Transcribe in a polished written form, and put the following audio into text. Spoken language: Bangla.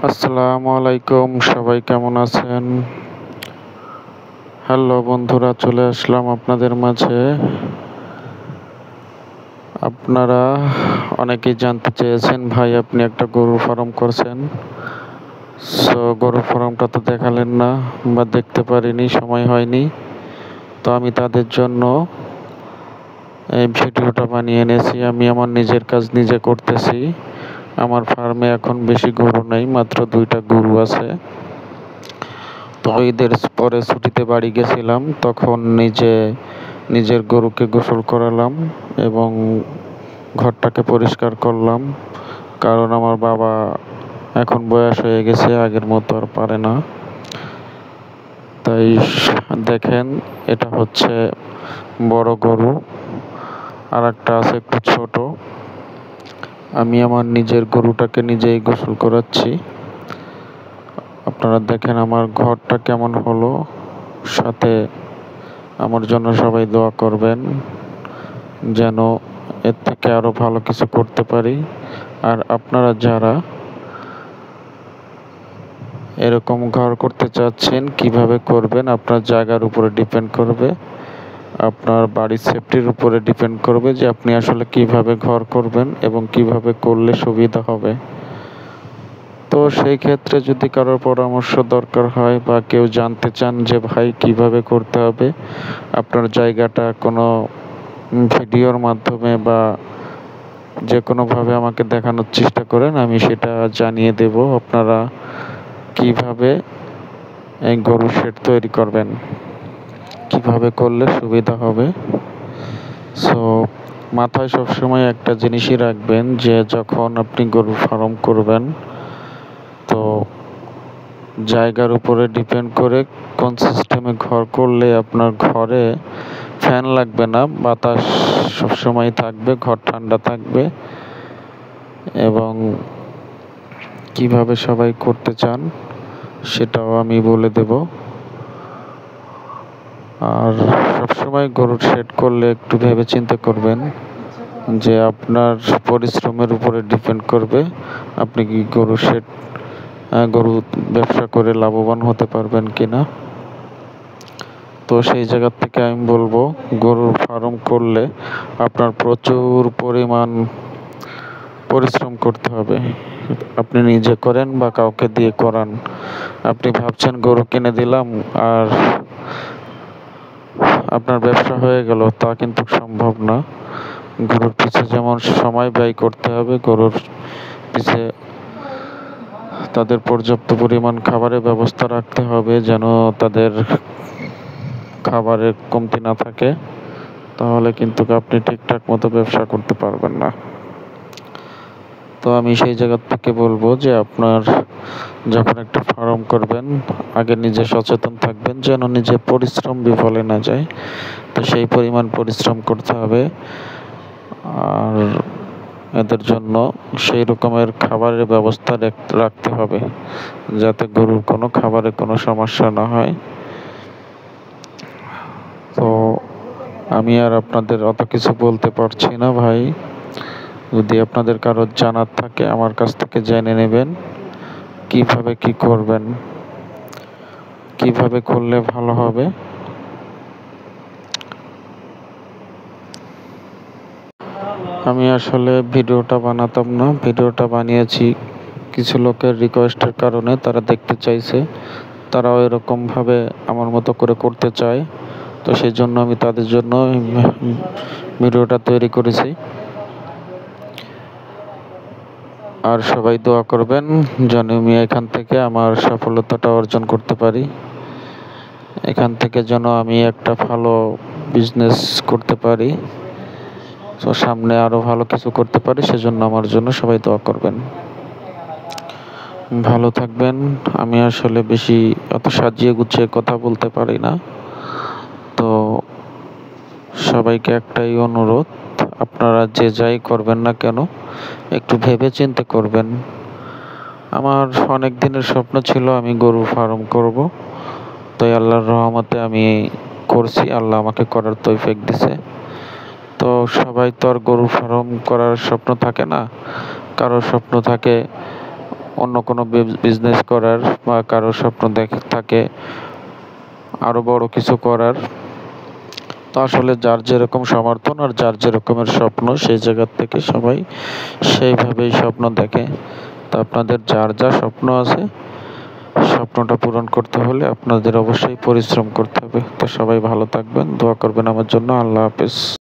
আসসালামু আলাইকুম, সবাই কেমন আছেন? হ্যালো বন্ধুরা, চলে আসলাম আপনাদের মাঝে। আপনারা অনেকেই জানতে চেয়েছেন, ভাই আপনি একটা গরুর ফার্ম করছেন। গরুর ফার্মটা তো দেখালেন না বা দেখতে পারিনি, সময় হয়নি। তো আমি তাদের জন্য এই ভিডিওটা বানিয়ে এনেছি। আমি আমার নিজের কাজ নিজে করতেছি। আমার ফার্মে এখন বেশি গরু নেই, মাত্র 2টা গরু আছে। তো ঈদের পরে ছুটিতে বাড়ি গেছিলাম, তখন নিজের গরুকে গোসল করালাম এবং ঘরটাকে পরিষ্কার করলাম। কারণ আমার বাবা এখন বয়স হয়ে গেছে, আগের মতো আর পারে না। তাই দেখেন, এটা হচ্ছে বড় গরু, আর একটা আছে একটু ছোট। আমি আমার নিজের গরুটাকে নিজেই গোসল করাচ্ছি। আপনারা দেখেন আমার ঘরটা কেমন হলো। সাথে আমার জন্য সবাই দোয়া করবেন, যেন এর থেকে আরো ভালো কিছু করতে পারি। আর আপনারা যারা এরকম ঘর করতে চাচ্ছেন, কিভাবে করবেন আপনার জায়গার উপরে ডিপেন্ড করবে, আপনার বাড়ির সেফটির উপরে ডিপেন্ড করবে যে আপনি আসলে কিভাবে ঘর করবেন এবং কিভাবে করলে সুবিধা হবে। তো সেই ক্ষেত্রে যদি কারোর পরামর্শ দরকার হয় বা কেউ জানতে চান যে ভাই কিভাবে করতে হবে, আপনার জায়গাটা কোনো ভিডিওর মাধ্যমে বা যে কোনোভাবে আমাকে দেখানোর চেষ্টা করেন, আমি সেটা জানিয়ে দেব আপনারা কিভাবে এই গরুর শেড তৈরি করবেন, কিভাবে করলে সুবিধা হবে। মাথায় সবসময় একটা জিনিসই রাখবেন যে যখন আপনি গরুর ফার্ম করবেন, তো জায়গার উপরে ডিপেন্ড করে কোন সিস্টেমে ঘর করলে আপনার ঘরে ফ্যান লাগবে না, বাতাস সবসময় থাকবে, ঘর ঠান্ডা থাকবে। এবং কিভাবে সবাই করতে চান সেটাও আমি বলে দেব। আর সবসময় গরুর শেড করলে একটু ভেবে চিন্তে করবেন যে আপনার পরিশ্রমের উপরে ডিপেন্ড করবে আপনি কি গরু ব্যবসা করে লাভবান হতে পারবেন কিনা। তো সেই জায়গা থেকে আমি বলবো, গরুর ফার্ম করলে আপনার প্রচুর পরিমাণ পরিশ্রম করতে হবে। আপনি নিজে করেন বা কাউকে দিয়ে করান, আপনি ভাবছেন গরু কিনে দিলাম আর আপনার ব্যবসা হয়ে গেল, তা কিন্তু সম্ভব না। গরুর পিছে যেমন সময় ব্যয় করতে হবে, গরুর পিছে তাদের পর্যাপ্ত পরিমাণ খাবারের ব্যবস্থা রাখতে হবে, যেন তাদের খাবারের কমতি না থাকে। তাহলে কিন্তু আপনি ঠিকঠাক মতো ব্যবসা করতে পারবেন না। তো আমি সেই জায়গা থেকে বলবো যে আপনার যখন একটা ফার্ম করবেন, আগে নিজে সচেতন থাকবেন যেন নিজের পরিশ্রম বিফলে না যায়। তো সেই পরিমাণ পরিশ্রম করতে হবে, আর এদের জন্য সেই রকমের খাবারের ব্যবস্থা রাখতে হবে যাতে গরুর কোনো খাবারের কোনো সমস্যা না হয়। তো আমি আর আপনাদের অত কিছু বলতে পারছি না ভাই। যদি আপনাদের কারো জানার থাকে আমার কাছ থেকে জেনে নেবেন কিভাবে কি করবেন, কিভাবে করলে ভালো হবে। আমি আসলে ভিডিওটা বানাতাম না, ভিডিওটা বানিয়েছি কিছু লোকের রিকোয়েস্টের কারণে। তারা দেখতে চাইছে, তারাও এরকমভাবে আমার মতো করে করতে চায়। তো সেই জন্য আমি তাদের জন্য ভিডিওটা তৈরি করেছি। আর সবাই দোয়া করবেন যেন আমি এখান থেকে আমার সফলতাটা অর্জন করতে পারি, এখান থেকে যেন আমি একটা ভালো বিজনেস করতে পারি, তো সামনে আরো ভালো কিছু করতে পারি। সেজন্য আমার জন্য সবাই দোয়া করবেন। ভালো থাকবেন। আমি আসলে বেশি অত সাজিয়ে গুছিয়ে কথা বলতে পারি না। তো সবাইকে একটাই অনুরোধ, আপনারা যে যাই করবেন না কেন একটু ভেবে চিন্তে করবেন। আমার অনেক দিনের স্বপ্ন ছিল আমি গরুর ফার্ম করব, তাই আল্লাহর রহমতে আমি করছি, আল্লাহ আমাকে করার তৌফিক দিছে। তো সবাই তো আর গরু ফার্ম করার স্বপ্ন থাকে না, কারোর স্বপ্ন থাকে অন্য কোনো বিজনেস করার বা কারো স্বপ্ন থাকে আরো বড় কিছু করার। তো আসলে যার যেরকম সমর্থন আর যার যেরকমের স্বপ্ন সেই জায়গা থেকে সবাই সেইভাবেই স্বপ্ন দেখে। তো আপনাদের যার যা স্বপ্ন আছে স্বপ্নটা পূরণ করতে হলে আপনাদের অবশ্যই পরিশ্রম করতে হবে। তো সবাই ভালো থাকবেন, দোয়া করবেন আমার জন্য। আল্লাহ হাফেজ।